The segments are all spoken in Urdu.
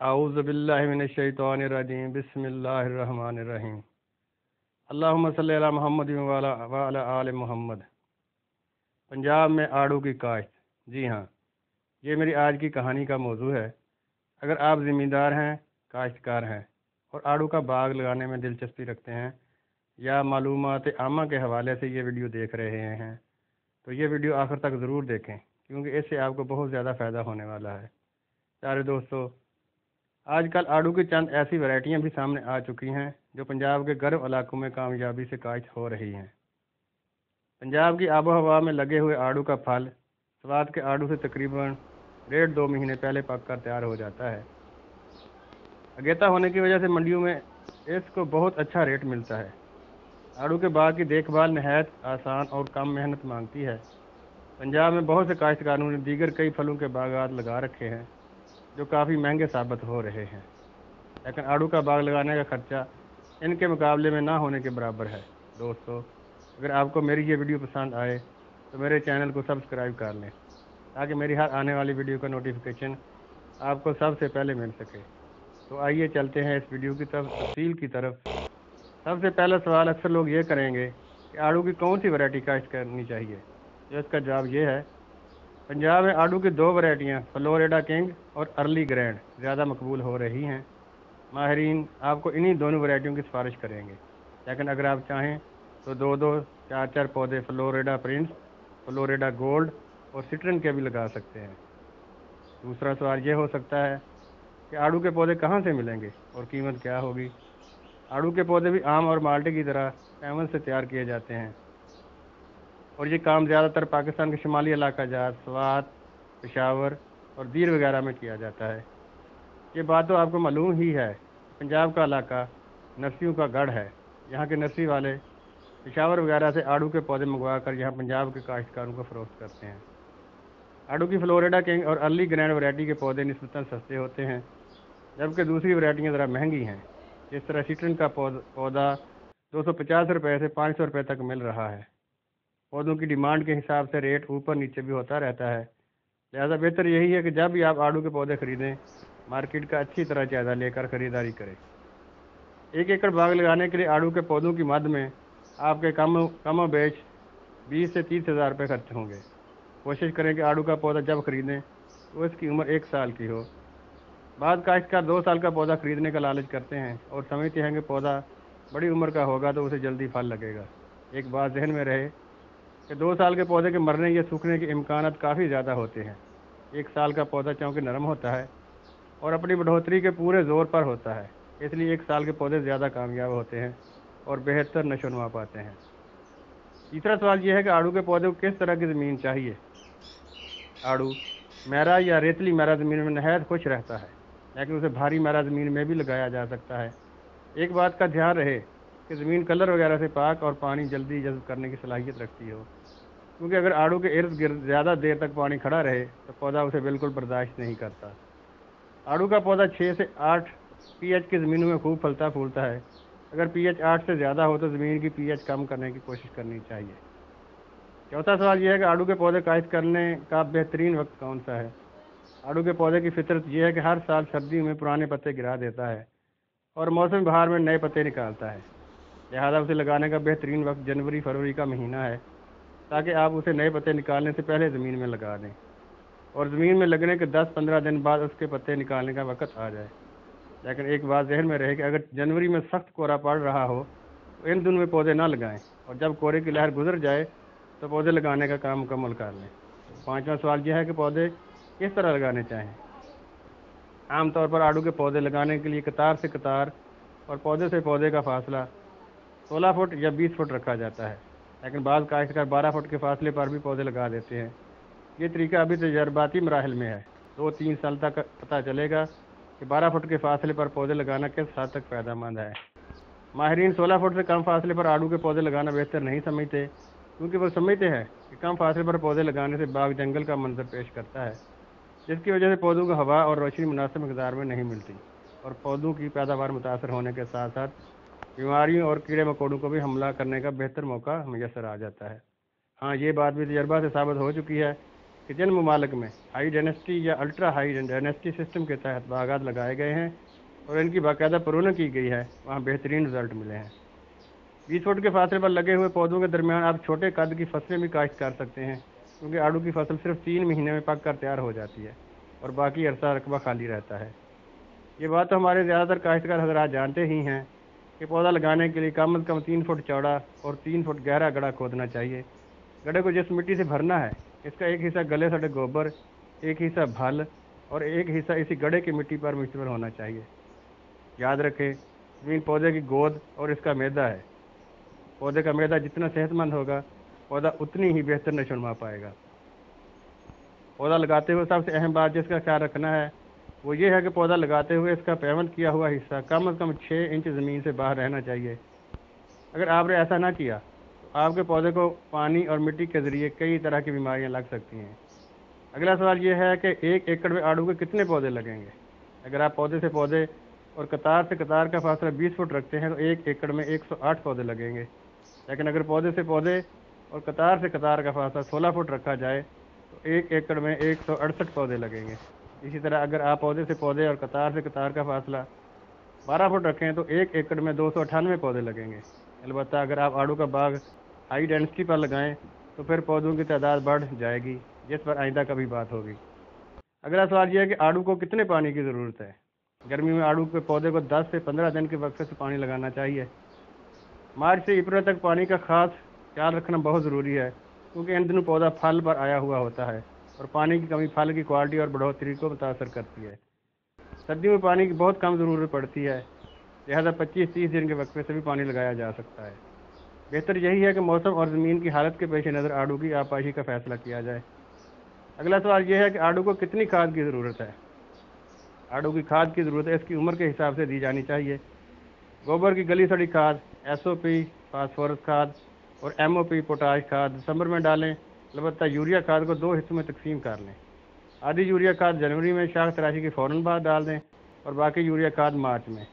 اعوذ باللہ من الشیطان الرجیم بسم اللہ الرحمن الرحیم اللہم صلی علی محمد وعلی آل محمد۔ پنجاب میں آڑو کی کاشت۔ جی ہاں، یہ میری آج کی کہانی کا موضوع ہے۔ اگر آپ زمیندار ہیں، کاشتکار ہیں اور آڑو کا باغ لگانے میں دلچسپی رکھتے ہیں یا معلومات عامہ کے حوالے سے یہ ویڈیو دیکھ رہے ہیں تو یہ ویڈیو آخر تک ضرور دیکھیں، کیونکہ اس سے آپ کو بہت زیادہ فائدہ ہونے والا ہے۔ پیارے دوستو، آج کل آڑو کی چند ایسی ورائٹیاں بھی سامنے آ چکی ہیں جو پنجاب کے گرم علاقوں میں کامیابی سے کاشت ہو رہی ہیں۔ پنجاب کی آب و ہوا میں لگے ہوئے آڑو کا پھل سوات کے آڑو سے تقریباً 1.5-2 مہینے پہلے پک کر تیار ہو جاتا ہے۔ اگیتا ہونے کی وجہ سے منڈیوں میں اس کو بہت اچھا ریٹ ملتا ہے۔ آڑو کے باغ کی دیکھ بھال نہایت آسان اور کم محنت مانگتی ہے۔ پنجاب میں بہت سے کاشتکاروں نے دیگر کئی پھلوں کے باغات لگا رکھے ہیں جو کافی مہنگے ثابت ہو رہے ہیں، لیکن آڑو کا باغ لگانے کا خرچہ ان کے مقابلے میں نہ ہونے کے برابر ہے۔ دوستو، اگر آپ کو میری یہ ویڈیو پسند آئے تو میرے چینل کو سبسکرائب کر لیں تاکہ میری ہر آنے والی ویڈیو کا نوٹیفیکیشن آپ کو سب سے پہلے مل سکے۔ تو آئیے چلتے ہیں اس ویڈیو کی تفصیل کی طرف۔ سب سے پہلا سوال اکثر لوگ یہ کریں گے کہ آڑو کی کون سی ورائٹی کاشت کرنی چاہیے؟ تو اس کا جواب یہ ہے، پنجاب میں آڑو کی 2 ورائٹیاں فلوریڈا کنگ اور ارلی گرینڈ زیادہ مقبول ہو رہی ہیں۔ ماہرین آپ کو انہی دونوں ورائٹیوں کی سفارش کریں گے، لیکن اگر آپ چاہیں تو 2-4 پودے فلوریڈا پرنس، فلوریڈا گولڈ اور سٹرن کے بھی لگا سکتے ہیں۔ دوسرا سوال یہ ہو سکتا ہے کہ آڑو کے پودے کہاں سے ملیں گے اور قیمت کیا ہوگی؟ آڑو کے پودے بھی آم اور مالٹے کی طرح پیمن سے تیار کیے جاتے ہیں، اور یہ کام زیادہ تر پاکستان کے شمالی علاقہ جات سوات، پشاور اور دیر وغیرہ میں کیا جاتا ہے۔ یہ بات تو آپ کو معلوم ہی ہے کہ پنجاب کا علاقہ نرسریوں کا گڑھ ہے۔ یہاں کے نرسری والے پشاور وغیرہ سے آڑو کے پودے منگوا کر یہاں پنجاب کے کاشتکاروں کو فروخت کرتے ہیں۔ آڑو کی فلوریڈا کنگ اور ارلی گرینڈ ورائٹی کے پودے نسبتاً سستے ہوتے ہیں، جبکہ دوسری ورائٹیاں ذرا مہنگی ہیں۔ جس طرح سٹرن کا پودا 250 روپے سے 500 روپے تک مل رہا ہے۔ پودوں کی ڈیمانڈ کے حساب سے ریٹ اوپر نیچے بھی ہوتا رہتا ہے، لہذا بہتر یہی ہے کہ جب بھی آپ آڑو کے پودے خریدیں، مارکیٹ کا اچھی طرح جائزہ لے کر خریداری کریں۔ 1 ایکڑ باغ لگانے کے لیے آڑو کے پودوں کی مد میں آپ کے کم و بیش 20 سے 30 ہزار روپے خرچ ہوں گے۔ کوشش کریں کہ آڑو کا پودا جب خریدیں تو اس کی عمر 1 سال کی ہو۔ بعض کاشتکار 2 سال کا پودا خریدنے کا لالچ کرتے ہیں اور سمجھتے ہیں کہ پودا بڑی عمر کا ہوگا تو اسے جلدی پھل لگے گا۔ ایک بات ذہن میں رہے کہ 2 سال کے پودے کے مرنے یا سوکھنے کے امکانات کافی زیادہ ہوتے ہیں۔ 1 سال کا پودا چونکہ نرم ہوتا ہے اور اپنی بڑھوتری کے پورے زور پر ہوتا ہے، اس لیے 1 سال کے پودے زیادہ کامیاب ہوتے ہیں اور بہتر نشو و نما پاتے ہیں۔ تیسرا سوال یہ ہے کہ آڑو کے پودے کو کس طرح کی زمین چاہیے؟ آڑو میرا یا ریتلی میرا زمین میں نہایت خوش رہتا ہے، لیکن اسے بھاری میرا زمین میں بھی لگایا جا سکتا ہے۔ ایک بات کا دھیان رہے کہ زمین کلر وغیرہ سے پاک اور پانی جلدی جذب کرنے کی صلاحیت رکھتی ہو، کیونکہ اگر آڑو کے ارد گرد زیادہ دیر تک پانی کھڑا رہے تو پودا اسے بالکل برداشت نہیں کرتا۔ آڑو کا پودا 6 سے 8 پی ایچ کی زمینوں میں خوب پھلتا پھولتا ہے۔ اگر پی ایچ 8 سے زیادہ ہو تو زمین کی پی ایچ کم کرنے کی کوشش کرنی چاہیے۔ چوتھا سوال یہ ہے کہ آڑو کے پودے کاشت کرنے کا بہترین وقت کون سا ہے؟ آڑو کے پودے کی فطرت یہ ہے کہ ہر سال سردیوں میں پرانے پتے گرا دیتا ہے اور موسم بہار میں نئے پتے نکالتا ہے، لہذا اسے لگانے کا بہترین وقت جنوری-فروری کا مہینہ ہے، تاکہ آپ اسے نئے پتے نکالنے سے پہلے زمین میں لگا دیں اور زمین میں لگنے کے 10-15 دن بعد اس کے پتے نکالنے کا وقت آ جائے۔ لیکن ایک بات ذہن میں رہے کہ اگر جنوری میں سخت کورا پڑ رہا ہو تو ان دنوں میں پودے نہ لگائیں، اور جب کورے کی لہر گزر جائے تو پودے لگانے کا کام مکمل کر لیں۔ پانچواں سوال یہ ہے کہ پودے کس طرح لگانے چاہیں؟ عام طور پر آڑو کے پودے لگانے کے لیے قطار سے قطار اور پودے سے پودے کا فاصلہ 16 فٹ یا 20 فٹ رکھا جاتا ہے، لیکن بعض کاشتکار 12 فٹ کے فاصلے پر بھی پودے لگا دیتے ہیں۔ یہ طریقہ ابھی تجرباتی مراحل میں ہے، 2-3 سال تک پتہ چلے گا کہ 12 فٹ کے فاصلے پر پودے لگانا کس حد تک فائدہ مند ہے۔ ماہرین 16 فٹ سے کم فاصلے پر آڑو کے پودے لگانا بہتر نہیں سمجھتے، کیونکہ وہ سمجھتے ہیں کہ کم فاصلے پر پودے لگانے سے باغ جنگل کا منظر پیش کرتا ہے، جس کی وجہ سے پودوں کو ہوا اور روشنی مناسب مقدار میں نہیں ملتی اور پودوں کی پیداوار متاثر ہونے کے ساتھ ساتھ بیماریوں اور کیڑے مکوڑوں کو بھی حملہ کرنے کا بہتر موقع میسر آ جاتا ہے۔ ہاں، یہ بات بھی تجربہ سے ثابت ہو چکی ہے کہ جن ممالک میں ہائی ڈینسٹی یا الٹرا ہائی ڈینسٹی سسٹم کے تحت باغات لگائے گئے ہیں اور ان کی باقاعدہ پرونہ کی گئی ہے، وہاں بہترین رزلٹ ملے ہیں۔ 20 فٹ کے فاصلے پر لگے ہوئے پودوں کے درمیان آپ چھوٹے قد کی فصلیں بھی کاشت کر سکتے ہیں، کیونکہ آڑو کی فصل صرف 3 مہینے میں پک کر تیار ہو جاتی ہے اور باقی عرصہ رقبہ خالی رہتا ہے۔ یہ بات تو ہمارے زیادہ تر کاشتکار حضرات جانتے ہی ہیں کہ پودا لگانے کے لیے کم از کم 3 فٹ چوڑا اور 3 فٹ گہرا گڑھا کھودنا چاہیے۔ گڑھے کو جس مٹی سے بھرنا ہے، اس کا ایک حصہ گلے سڑے گوبر، ایک حصہ بھل اور ایک حصہ اسی گڑھے کی مٹی پر مشتمل ہونا چاہیے۔ یاد رکھیں، زمین پودے کی گود اور اس کا میدا ہے۔ پودے کا میدا جتنا صحت مند ہوگا، پودا اتنی ہی بہتر نشو نما پائے گا۔ پودا لگاتے ہوئے سب سے اہم بات جس کا خیال رکھنا ہے وہ یہ ہے کہ پودا لگاتے ہوئے اس کا پیوند کیا ہوا حصہ کم از کم 6 انچ زمین سے باہر رہنا چاہیے۔ اگر آپ نے ایسا نہ کیا تو آپ کے پودے کو پانی اور مٹی کے ذریعے کئی طرح کی بیماریاں لگ سکتی ہیں۔ اگلا سوال یہ ہے کہ 1 ایکڑ میں آڑو کے کتنے پودے لگیں گے؟ اگر آپ پودے سے پودے اور قطار سے قطار کا فاصلہ 20 فٹ رکھتے ہیں تو 1 ایکڑ میں 108 پودے لگیں گے، لیکن اگر پودے سے پودے اور قطار سے قطار کا فاصلہ 16 فٹ رکھا جائے تو 1 ایکڑ میں 168 پودے لگیں گے۔ اسی طرح اگر آپ پودے سے پودے اور قطار سے قطار کا فاصلہ 12 فٹ رکھیں تو 1 ایکڑ میں 298 پودے لگیں گے۔ البتہ اگر آپ آڑو کا باغ ہائی ڈینسٹی پر لگائیں تو پھر پودوں کی تعداد بڑھ جائے گی، جس پر آئندہ کبھی بات ہوگی۔ اگلا سوال یہ ہے کہ آڑو کو کتنے پانی کی ضرورت ہے؟ گرمی میں آڑو کے پودے کو 10 سے 15 دن کے وقفے سے پانی لگانا چاہیے۔ مارچ سے اپریل تک پانی کا خاص خیال رکھنا بہت ضروری ہے، کیونکہ ان دنوں پودا پھل پر آیا ہوا ہوتا ہے اور پانی کی کمی پھل کی کوالٹی اور بڑھوتری کو متاثر کرتی ہے۔ سردیوں میں پانی کی بہت کم ضرورت پڑتی ہے، لہذا 25-30 دن کے وقفے سے بھی پانی لگایا جا سکتا ہے۔ بہتر یہی ہے کہ موسم اور زمین کی حالت کے پیش نظر آڑو کی آبپاشی کا فیصلہ کیا جائے۔ اگلا سوال یہ ہے کہ آڑو کو کتنی کھاد کی ضرورت ہے؟ آڑو کی کھاد کی ضرورت اس کی عمر کے حساب سے دی جانی چاہیے۔ گوبر کی گلی سڑی کھاد، SOP فاسفورس کھاد اور MOP پوٹاش کھاد دسمبر میں ڈالیں، البتہ یوریا کھاد کو 2 حصوں میں تقسیم کر لیں۔ آدھی یوریا کھاد جنوری میں شاخ تراشی کے فوراً بعد ڈال دیں اور باقی یوریا کھاد مارچ میں،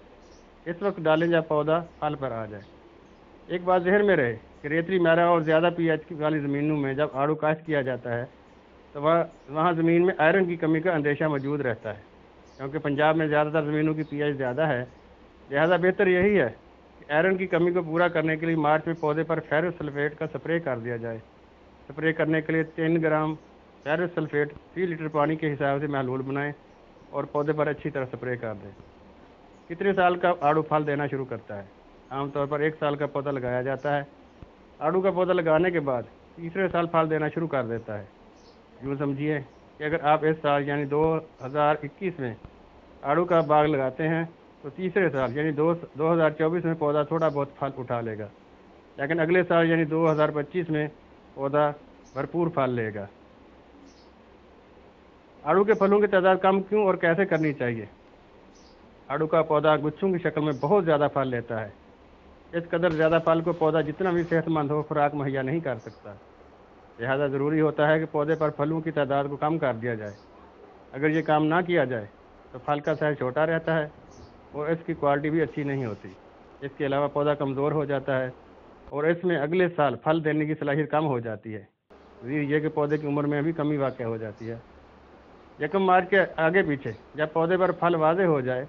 اس وقت ڈالیں جب پودا پھل پر آ جائے۔ ایک بات ذہن میں رہے کہ ریتلی میرا اور زیادہ pH والی زمینوں میں جب آڑو کاشت کیا جاتا ہے تو وہاں زمین میں آئرن کی کمی کا اندیشہ موجود رہتا ہے، کیونکہ پنجاب میں زیادہ تر زمینوں کی pH زیادہ ہے، لہذا بہتر یہی ہے کہ آئرن کی کمی کو پورا کرنے کے لیے مارچ میں پودے پر فیرس سلفیٹ کا سپرے کر دیا جائے۔ سپرے کرنے کے لیے 3 گرام فیرس سلفیٹ 3 لیٹر پانی کے حساب سے محلول بنائیں اور پودے پر اچھی طرح سپرے کر دیں۔ کتنے سال کا آڑو پھل دینا شروع کرتا ہے؟ عام طور پر 1 سال کا پودا لگایا جاتا ہے۔ آڑو کا پودا لگانے کے بعد تیسرے سال پھل دینا شروع کر دیتا ہے۔ یوں سمجھیے کہ اگر آپ اس سال یعنی 2021 میں آڑو کا باغ لگاتے ہیں تو تیسرے سال یعنی 2024 میں پودا تھوڑا بہت پھل اٹھا لے گا، لیکن اگلے سال یعنی 2025 میں پودا بھرپور پھل لے گا۔ آڑو کے پھلوں کی تعداد کم کیوں اور کیسے کرنی چاہیے؟ آڑو کا پودا گچھوں کی شکل میں بہت زیادہ پھل لیتا ہے۔ اس قدر زیادہ پھل کو پودا جتنا بھی صحت مند ہو خوراک مہیا نہیں کر سکتا، لہذا ضروری ہوتا ہے کہ پودے پر پھلوں کی تعداد کو کم کر دیا جائے۔ اگر یہ کام نہ کیا جائے تو پھل کا سائز چھوٹا رہتا ہے اور اس کی کوالٹی بھی اچھی نہیں ہوتی۔ اس کے علاوہ پودا کمزور ہو جاتا ہے اور اس میں اگلے سال پھل دینے کی صلاحیت کم ہو جاتی ہے۔ یہ کہ پودے کی عمر میں بھی کمی واقع ہو جاتی ہے۔ 1 مارچ کے آگے پیچھے جب پودے پر پھل واضح ہو جائے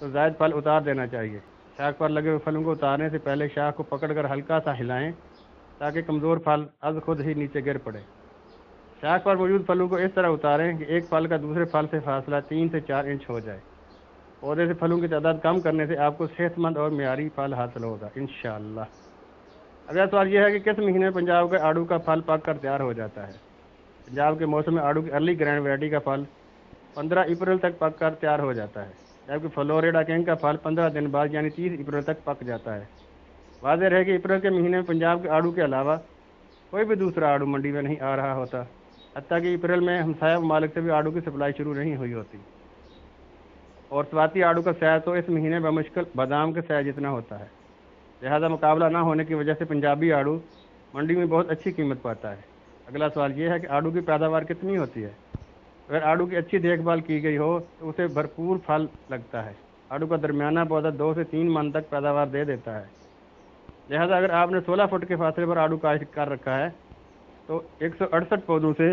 تو زائد پھل اتار دینا چاہیے۔ شاخ پر لگے ہوئے پھلوں کو اتارنے سے پہلے شاخ کو پکڑ کر ہلکا سا ہلائیں تاکہ کمزور پھل از خود ہی نیچے گر پڑے۔ شاخ پر موجود پھلوں کو اس طرح اتاریں کہ ایک پھل کا دوسرے پھل سے فاصلہ 3 سے 4 انچ ہو جائے۔ پودے سے پھلوں کی تعداد کم کرنے سے آپ کو صحت مند اور معیاری پھل حاصل ہوگا انشاءاللہ۔ اگلا سوال یہ ہے کہ کس مہینے میں پنجاب کا آڑو کا پھل پک کر تیار ہو جاتا ہے؟ پنجاب کے موسم میں آڑو کی ارلی گرینڈ ویرائٹی کا پھل 15 اپریل تک پک کر تیار ہو جاتا ہے، جبکہ فلوریڈا کنگ کا پھل 15 دن بعد یعنی 30 اپریل تک پک جاتا ہے۔ واضح رہے کہ اپریل کے مہینے میں پنجاب کے آڑو کے علاوہ کوئی بھی دوسرا آڑو منڈی میں نہیں آ رہا ہوتا، حتیٰ کہ اپریل میں ہمسایہ ممالک سے بھی آڑو کی سپلائی شروع نہیں ہوئی ہوتی۔ اور سواتی آڑو کا سائز تو اس مہینے بمشکل بادام کے سائز جتنا ہوتا ہے، لہذا مقابلہ نہ ہونے کی وجہ سے پنجابی آڑو منڈی میں بہت اچھی قیمت پاتا ہے۔ اگلا سوال یہ ہے کہ آڑو کی پیداوار کتنی ہوتی ہے؟ اگر آڑو کی اچھی دیکھ بھال کی گئی ہو تو اسے بھرپور پھل لگتا ہے۔ آڑو کا درمیانہ پودا 2 سے 3 من تک پیداوار دے دیتا ہے، لہذا اگر آپ نے 16 فٹ کے فاصلے پر آڑو کاشت کر رکھا ہے تو 168 پودوں سے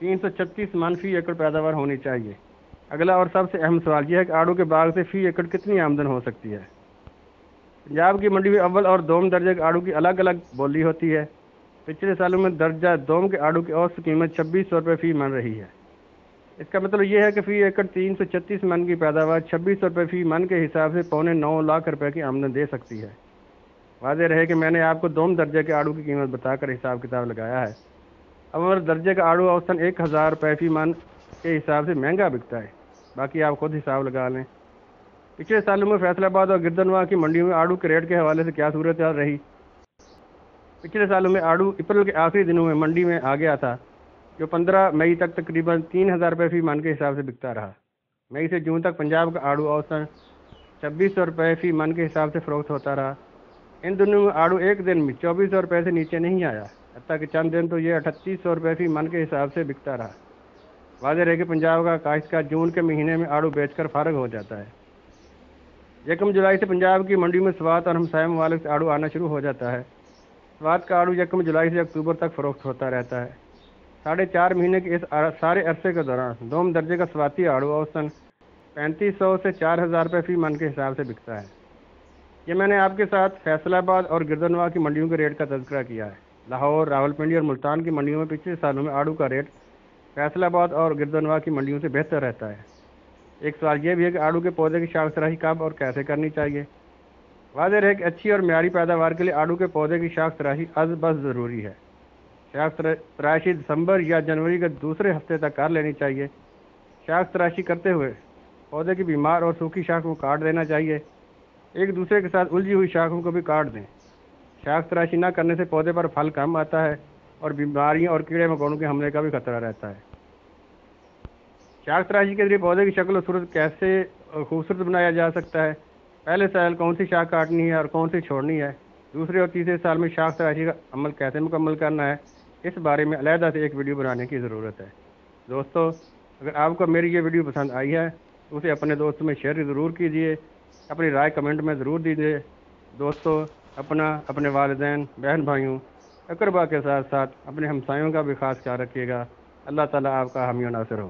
336 من فی ایکڑ پیداوار ہونی چاہیے۔ اگلا اور سب سے اہم سوال یہ ہے کہ آڑو کے باغ سے فی ایکڑ کتنی آمدن ہو سکتی ہے؟ پنجاب کی منڈی میں اول اور دوم درجے کے آڑو کی الگ الگ بولی ہوتی ہے۔ پچھلے سالوں میں درجہ دوم کے آڑو کی اوسط قیمت 2600 روپے فی من رہی ہے۔ اس کا مطلب یہ ہے کہ فی ایکڑ 336 من کی پیداوار 2600 روپے فی من کے حساب سے 9.25 لاکھ روپے کی آمدن دے سکتی ہے۔ واضح رہے کہ میں نے آپ کو دوم درجے کے آڑو کی قیمت بتا کر حساب کتاب لگایا ہے۔ اول درجے کا آڑو اوسطاً 1000 روپے فی من کے حساب سے مہنگا بکتا ہے، باقی آپ خود حساب لگا لیں۔ پچھلے سالوں میں فیصل آباد اور گردنواں کی منڈیوں میں آڑو کے ریٹ کے حوالے سے کیا صورتحال رہی؟ پچھلے سالوں میں آڑو اپریل کے آخری دنوں میں منڈی میں آ گیا تھا، جو 15 مئی تک تقریباً 3000 روپے فی من کے حساب سے بکتا رہا۔ مئی سے جون تک پنجاب کا آڑو اوسطاً 2600 روپے فی من کے حساب سے فروخت ہوتا رہا۔ ان دنوں میں آڑو ایک دن میں 2400 روپے سے نیچے نہیں آیا، حتیٰ کہ چند دن تو یہ 3800 روپے فی من کے حساب سے بکتا رہا۔ واضح رہے کہ پنجاب کا کاشتکار جون کے مہینے میں آڑو بیچ کر فارغ ہو جاتا ہے۔ 1 جولائی سے پنجاب کی منڈی میں سوات اور ہمسائے ممالک سے آڑو آنا شروع ہو جاتا ہے۔ سوات کا آڑو 1 جولائی سے اکتوبر تک فروخت ہوتا رہتا ہے۔ 4.5 مہینے کے اس سارے عرصے کے دوران دوم درجے کا سواتی آڑو اوسطاً 3500 سے 4000 روپے فی من کے حساب سے بکتا ہے۔ یہ میں نے آپ کے ساتھ فیصل آباد اور گردنواں کی منڈیوں کے ریٹ کا تذکرہ کیا ہے۔ لاہور، راولپنڈی اور ملتان کی منڈیوں میں پچھلے سالوں میں آڑو کا ریٹ فیصل آباد اور گردنواں کی منڈیوں سے بہتر رہتا ہے۔ ایک سوال یہ بھی ہے کہ آڑو کے پودے کی شاخ سرائی کب اور کیسے کرنی چاہیے؟ واضح رہے کہ اچھی اور معیاری پیداوار کے لیے آڑو کے پودے کی شاخ تراشی از بس ضروری ہے۔ شاخ تراشی دسمبر یا جنوری کے دوسرے ہفتے تک کر لینی چاہیے۔ شاخ تراشی کرتے ہوئے پودے کی بیمار اور سوکھی شاخوں کو کاٹ دینا چاہیے۔ ایک دوسرے کے ساتھ الجھی ہوئی شاخوں کو بھی کاٹ دیں۔ شاخ تراشی نہ کرنے سے پودے پر پھل کم آتا ہے اور بیماریوں اور کیڑے مکوڑوں کے حملے کا بھی خطرہ رہتا ہے۔ شاخ تراشی کے ذریعے پودے کی شکل و صورت کیسے خوبصورت بنایا جا سکتا ہے؟ پہلے سال کون سی شاخ کاٹنی ہے اور کون سی چھوڑنی ہے؟ دوسرے اور تیسرے سال میں شاخ تراشی کا عمل کیسے مکمل کرنا ہے؟ اس بارے میں علیحدہ سے ایک ویڈیو بنانے کی ضرورت ہے۔ دوستو، اگر آپ کو میری یہ ویڈیو پسند آئی ہے تو اسے اپنے دوستوں میں شیئر ضرور کیجیے، اپنی رائے کمنٹ میں ضرور دیجیے۔ دوستو، اپنے والدین، بہن بھائیوں، اقربا کے ساتھ ساتھ اپنے ہمسایوں کا بھی خاص خیال رکھیے گا۔ اللہ تعالیٰ آپ کا حامی و ناصر ہو۔